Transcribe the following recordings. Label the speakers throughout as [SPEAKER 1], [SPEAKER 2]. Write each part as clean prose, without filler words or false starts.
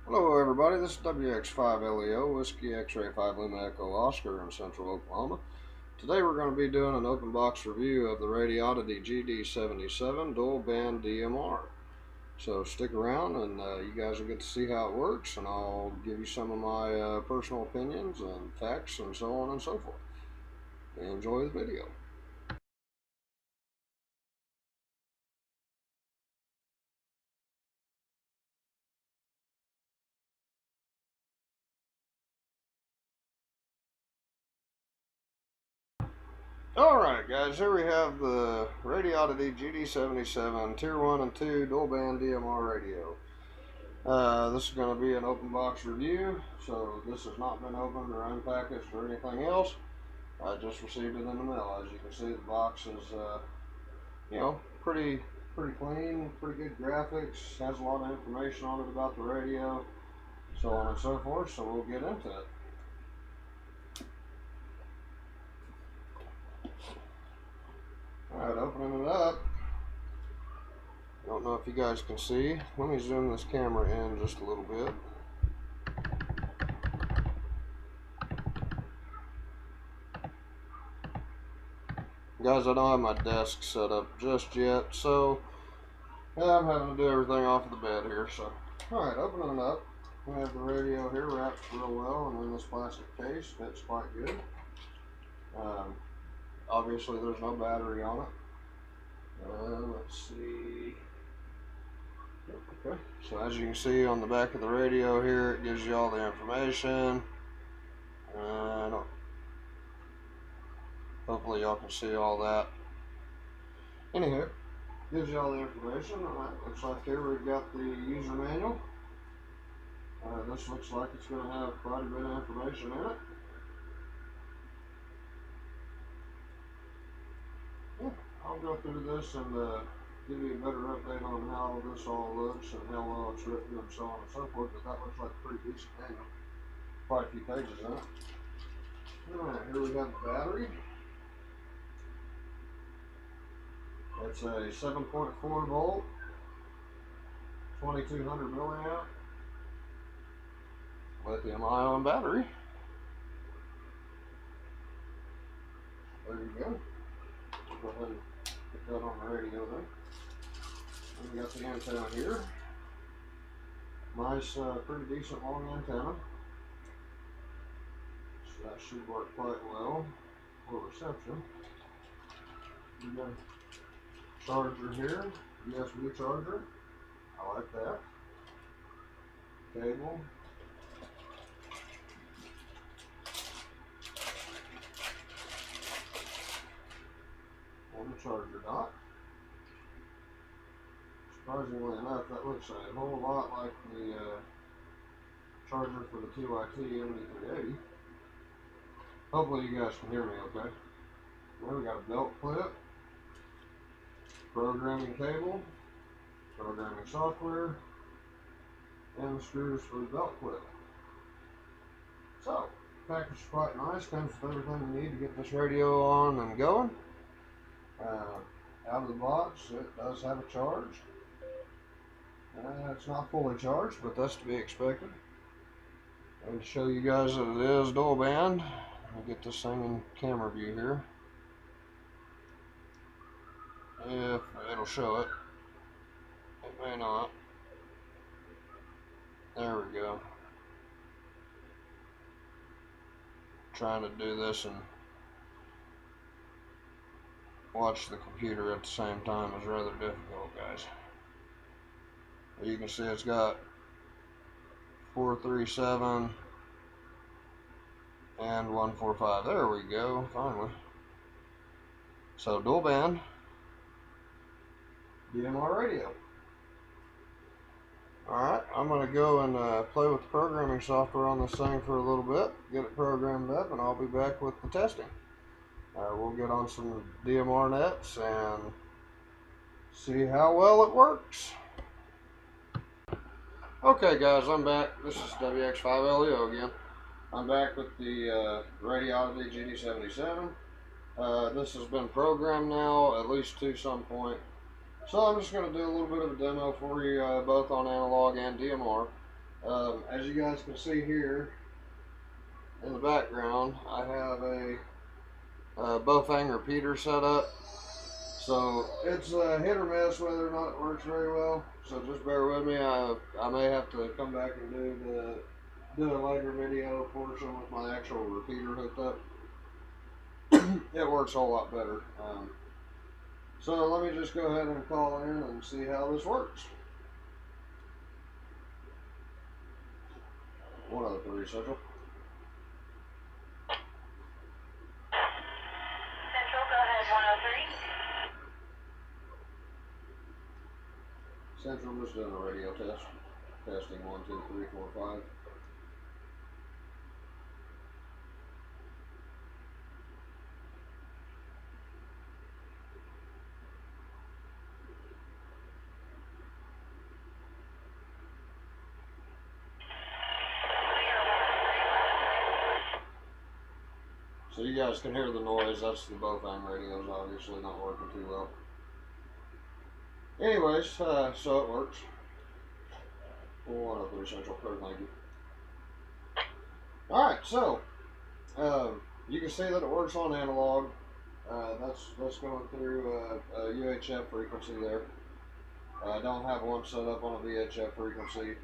[SPEAKER 1] Hello everybody, this is WX5LEO, Whiskey X-Ray 5 Lima Echo Oscar in Central Oklahoma. Today we're going to be doing an open box review of the Radioddity GD77 dual band DMR. So stick around and you guys will get to see how it works, and I'll give you some of my personal opinions and facts and so on and so forth. Enjoy the video. Alright guys, here we have the Radioddity GD77 Tier 1 and 2 dual band DMR radio. This is going to be an open box review, so this has not been opened or unpackaged or anything else. I just received it in the mail. As you can see, the box is, pretty clean, pretty good graphics, has a lot of information on it about the radio, so on and so forth, so we'll get into it. Alright, opening it up. I don't know if you guys can see. Let me zoom this camera in just a little bit. Guys, I don't have my desk set up just yet, so I'm having to do everything off of the bed here. So, alright, opening it up. We have the radio here wrapped real well and in this plastic case. Fits quite good. Obviously, there's no battery on it. Let's see. Okay, so as you can see on the back of the radio here, it gives you all the information. Hopefully y'all can see all that. Anywho, gives you all the information. Alright, looks like here we've got the user manual. This looks like it's going to have quite a bit of information in it. Yeah, I'll go through this and give you a better update on how this all looks and how well it's written and so on and so forth, but that looks like a pretty decent manual. Quite a few pages in it. Alright, here we have the battery. It's a 7.4 volt, 2200 milliamp lithium ion battery. There you go. We'll go ahead and put that on the radio then. We got the antenna here. Nice, pretty decent long antenna. So that should work quite well for reception. We got a charger here, USB charger. I like that. Cable. And the charger dock. Surprisingly enough, that looks a whole lot like the charger for the TYT MD380. Hopefully you guys can hear me okay. Then we got a belt clip, programming cable, programming software, and the screws for the belt clip. So, package is quite nice, comes with everything you need to get this radio on and going. Out of the box, it does have a charge. It's not fully charged, but that's to be expected. And to show you guys that it is dual band, I'll get this thing in camera view here. If it'll show it. It may not. There we go. Trying to do this and watch the computer at the same time is rather difficult, guys. You can see it's got 437 and 145. There we go, finally. So dual band DMR radio. Alright, I'm going to go and play with the programming software on this thing for a little bit, get it programmed up, and I'll be back with the testing. We'll get on some DMR nets and see how well it works. Okay guys, I'm back. This is WX5LEO again. I'm back with the Radioddity GD77. This has been programmed now, at least to some point. So I'm just going to do a little bit of a demo for you, both on analog and DMR. As you guys can see here in the background, I have a Bofang repeater set up. So it's hit or miss whether or not it works very well. So just bear with me. I may have to come back and do a later video portion with my actual repeater hooked up. It works a whole lot better. So let me just go ahead and call in and see how this works. 103 Central.
[SPEAKER 2] Central, go ahead, 103.
[SPEAKER 1] Central, just doing a radio test. Testing 1, 2, 3, 4, 5. So you guys can hear the noise. That's the Bofang radios obviously not working too well. Anyways, so it works. 103 Central, clear, thank you. Alright, so you can see that it works on analog. That's going through a UHF frequency there. I don't have one set up on a VHF frequency.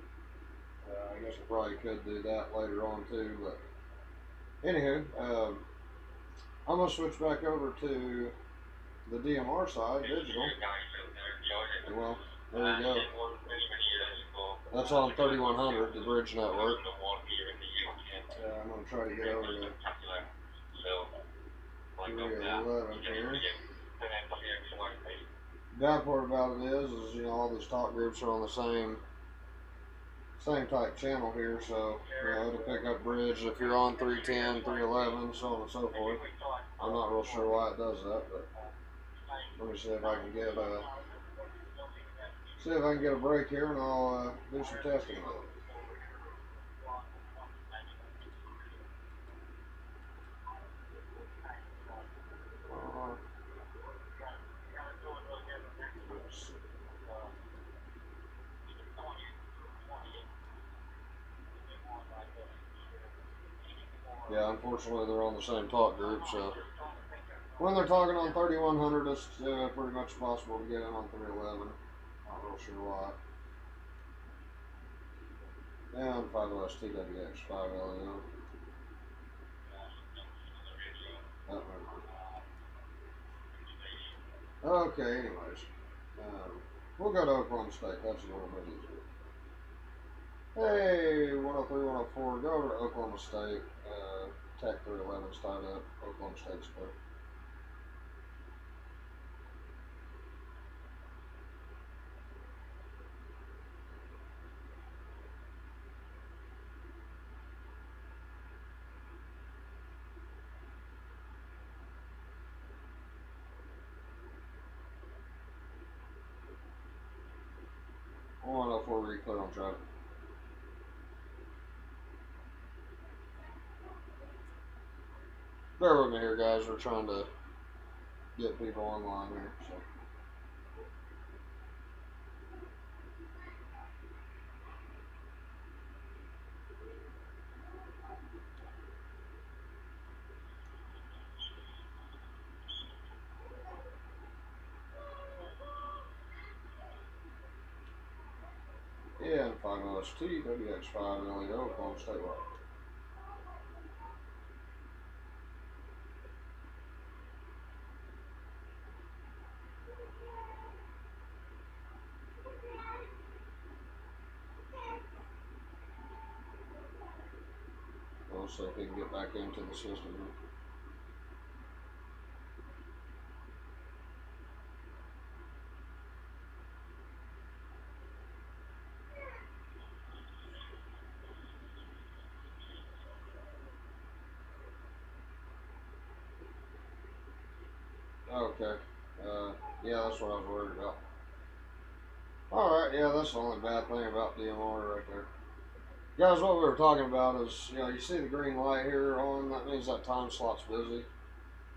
[SPEAKER 1] I guess I probably could do that later on too, but anywho, I'm going to switch back over to the DMR side, digital. Well, there you go. That's on 3100, the bridge network. I'm going to try to get over to 311 here. Bad part about it is you know, all these talk groups are on the same type channel here, so you know, it'll pick up bridge if you're on 310, 311, so on and so forth. I'm not real sure why it does that, but let me see if I can get a break here, and I'll do some testing with it. Yeah, unfortunately they're on the same talk group, so when they're talking on 3100, it's pretty much possible to get in on 311. Not real sure why. And 5OS TWX 5LAO. Okay, anyways. We'll go to Oklahoma State. That's a little bit easier. Hey, 103, 104, go over to Oklahoma State. Tech 311's tied up. Oklahoma State's clear. I want to know if we're really clear on traffic. Bear with me here, guys. We're trying to get people online here. So. Yeah, and 5OS TWX 5LAO, Oklahoma State wide. We'll see if he can get back into the system here. Okay. Yeah, that's what I was worried about. Alright, yeah, that's the only bad thing about DMR right there. Guys, what we were talking about is, you know, you see the green light here on, that means that time slot's busy.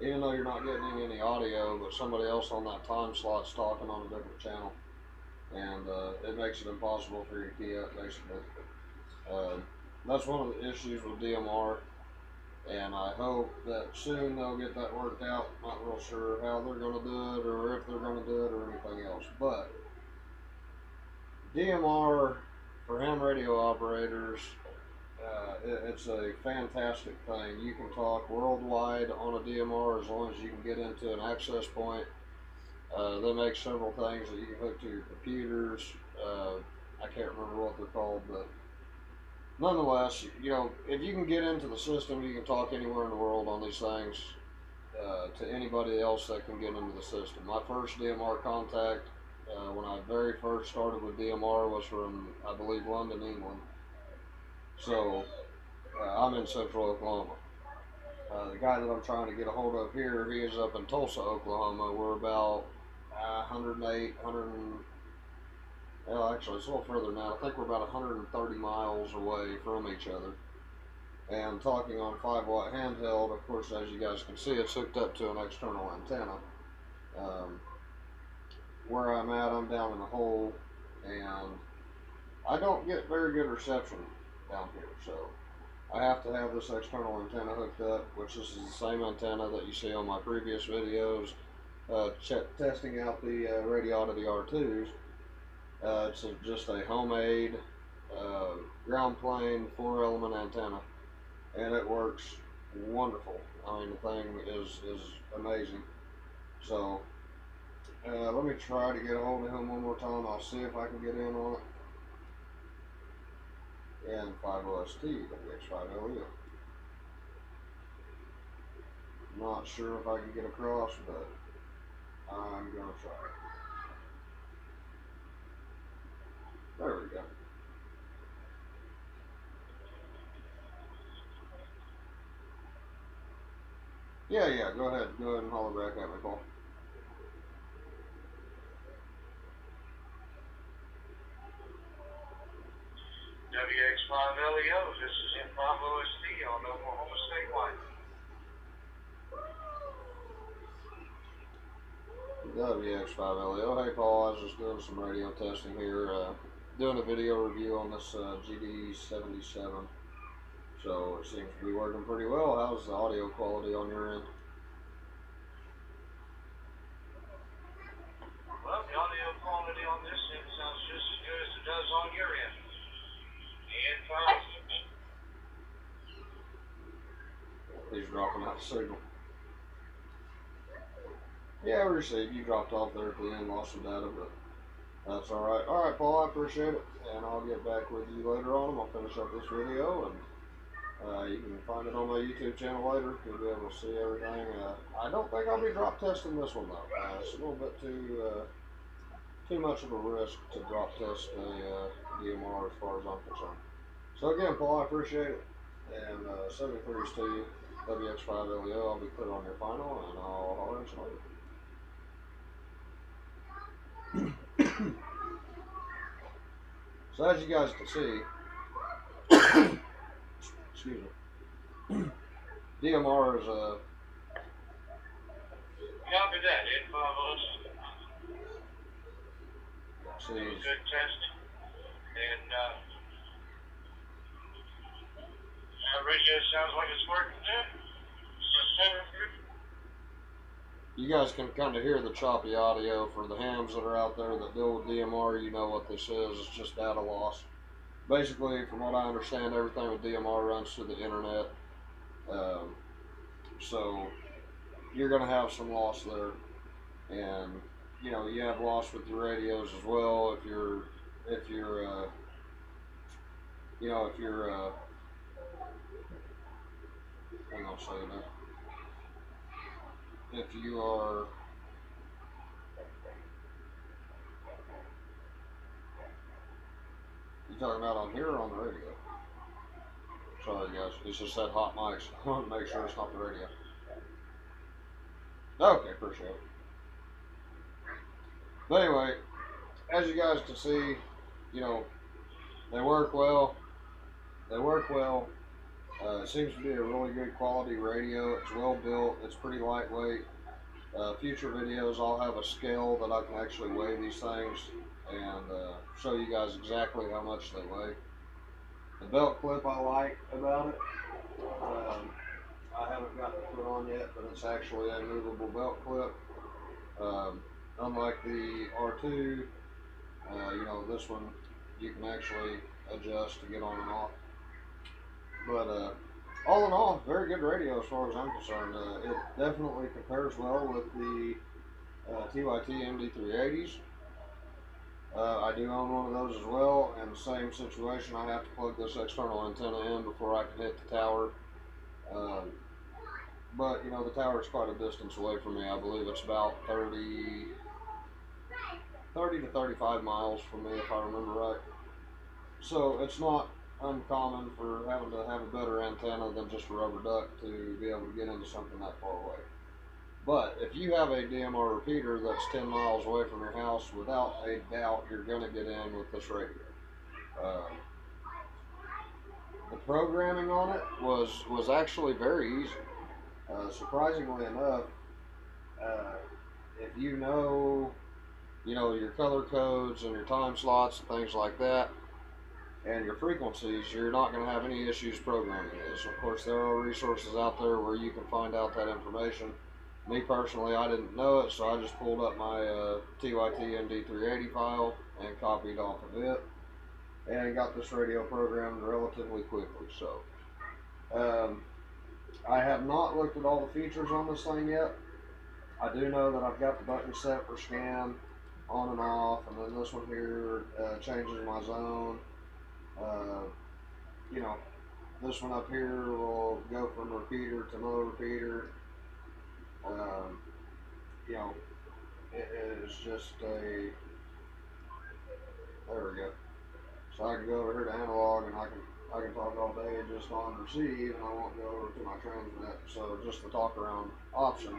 [SPEAKER 1] Even though you're not getting any audio, but somebody else on that time slot's talking on a different channel. And it makes it impossible for you to key up, basically. Uh, that's one of the issues with DMR, and I hope that soon they'll get that worked out. Not real sure how they're going to do it, or if they're going to do it, or anything else. But DMR for ham radio operators, it's a fantastic thing. You can talk worldwide on a DMR as long as you can get into an access point. They make several things that you can hook to your computers. I can't remember what they're called, but nonetheless, you know, if you can get into the system, you can talk anywhere in the world on these things to anybody else that can get into the system. My first DMR contact when I very first started with DMR was from, I believe, London, England. So I'm in central Oklahoma. The guy that I'm trying to get a hold of here, he is up in Tulsa, Oklahoma. We're about 108, 100, well, actually, it's a little further now. I think we're about 130 miles away from each other. And talking on 5-watt handheld, of course, as you guys can see, it's hooked up to an external antenna. Where I'm at, I'm down in a hole, and I don't get very good reception down here, so I have to have this external antenna hooked up, which this is the same antenna that you see on my previous videos testing out the Radioddity R2s. It's just a homemade ground plane 4-element antenna, and it works wonderful. I mean, the thing is amazing. So let me try to get a hold of him one more time. I'll see if I can get in on it. And 5OST, WX5LU. Not sure if I can get across, but I'm gonna try. There we go. Yeah, go ahead and holler back at me, Paul.
[SPEAKER 3] WX5LEO, this is M5OST on Oklahoma statewide.
[SPEAKER 1] WX5LEO. Hey, Paul, I was just doing some radio testing here, doing a video review on this GD77. So it seems to be working pretty well. How's the audio quality on your end?
[SPEAKER 3] Well, the audio quality on this end sounds just as good as it does on your end. And
[SPEAKER 1] He's dropping out the signal. Yeah, we received. You dropped off there at the end, lost some data, but that's alright. Alright, Paul, I appreciate it. And I'll get back with you later on. I'll finish up this video, and you can find it on my YouTube channel later. You'll be able to see everything. I don't think I'll be drop testing this one, though. It's a little bit too much of a risk to drop test a DMR as far as I'm concerned. So again, Paul, I appreciate it. And 73s to you. WX5LEO, I'll be clear on your final, and I'll holler at you later. So as you guys can see, excuse me, DMR is a...
[SPEAKER 3] copy that, M5OST.
[SPEAKER 1] See,
[SPEAKER 3] Good test. And radio sounds like it's working good.
[SPEAKER 1] you guys can kind of hear the choppy audio. For the hams that are out there that deal with DMR, you know what this is. It's just data loss. Basically, from what I understand, everything with DMR runs through the internet. So you're going to have some loss there. And, you know, you have loss with your radios as well. If you're hang on a second there. If you are talking about on here or on the radio? Sorry guys, it's just that hot mics. I want to make sure it's not the radio. Okay, appreciate it. But anyway, as you guys can see, you know, they work well. It seems to be a really good quality radio. It's well built. It's pretty lightweight. Future videos, I'll have a scale that I can actually weigh these things and show you guys exactly how much they weigh. The belt clip I like about it. I haven't got it put on yet, but it's actually a movable belt clip. Unlike the R2, this one you can actually adjust to get on and off. But all in all, very good radio as far as I'm concerned. It definitely compares well with the TYT MD380s. I do own one of those as well. In the same situation, I have to plug this external antenna in before I can hit the tower. But the tower is quite a distance away from me. I believe it's about 30 to 35 miles from me, if I remember right. So it's not uncommon for having to have a better antenna than just a rubber duck to be able to get into something that far away. But if you have a DMR repeater that's 10 miles away from your house, without a doubt, you're going to get in with this radio. The programming on it was actually very easy. Surprisingly enough, if you know your color codes and your time slots and things like that, and your frequencies, you're not going to have any issues programming this. Of course, there are resources out there where you can find out that information. Me personally, I didn't know it, so I just pulled up my TYT MD380 file and copied off of it, and got this radio programmed relatively quickly. So, I have not looked at all the features on this thing yet. I do know that I've got the button set for scan, on and off, and then this one here changes my zone. This one up here will go from repeater to no repeater. It is just there we go. So I can go over here to analog, and I can talk all day just on receive, and I won't go over to my transmit. So just the talk around option,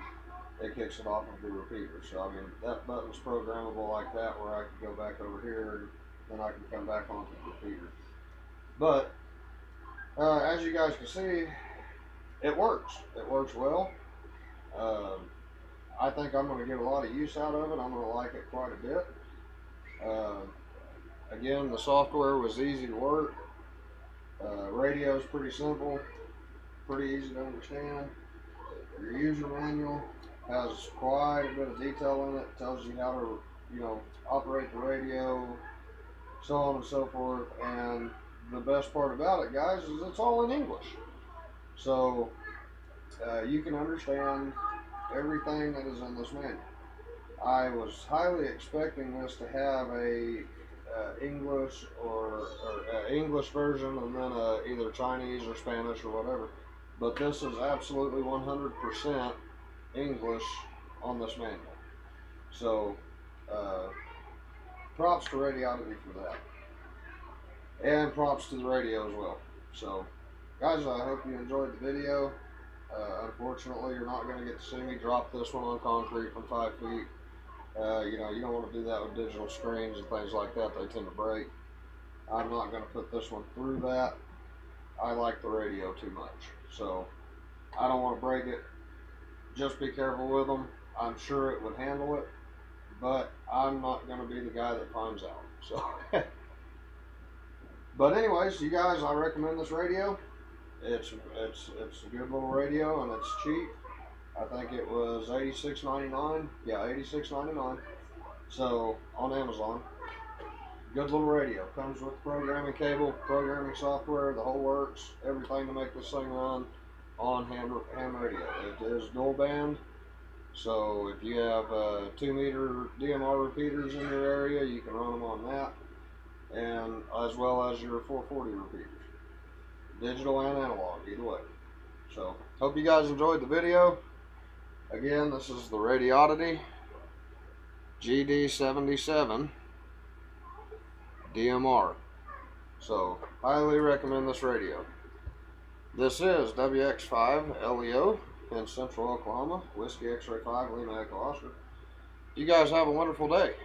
[SPEAKER 1] it kicks it off of the repeater. So I mean, that button's programmable like that, where I can go back over here, and then I can come back onto the repeater. But as you guys can see, it works. It works well. I think I'm going to get a lot of use out of it. I'm going to like it quite a bit. Again, the software was easy to work. Radio is pretty simple, pretty easy to understand. Your user manual has quite a bit of detail in it. It tells you how to, operate the radio, so on and so forth. And the best part about it, guys, is it's all in English. So you can understand everything that is in this manual. I was highly expecting this to have a English or English version, and then either Chinese or Spanish or whatever. But this is absolutely 100% English on this manual. So props to Radioddity for that, and props to the radio as well. So guys, I hope you enjoyed the video. Unfortunately, you're not going to get to see me drop this one on concrete from 5 feet. You don't want to do that with digital screens and things like that. They tend to break. I'm not going to put this one through that. I like the radio too much, so I don't want to break it. Just be careful with them. I'm sure it would handle it, but I'm not going to be the guy that finds out. So, but anyways, you guys, I recommend this radio. It's a good little radio, and it's cheap. I think it was $86.99. Yeah, $86.99. So on Amazon. Good little radio. Comes with programming cable, programming software, the whole works. Everything to make this thing run on ham radio. It is dual band. So if you have 2-meter DMR repeaters in your area, you can run them on that, and as well as your 440 repeaters. Digital and analog, either way. So, hope you guys enjoyed the video. Again, this is the Radioddity GD77 DMR. So, highly recommend this radio. This is WX5LEO in Central Oklahoma, Whiskey X-Ray 5 Lima Echo Oscar. You guys have a wonderful day.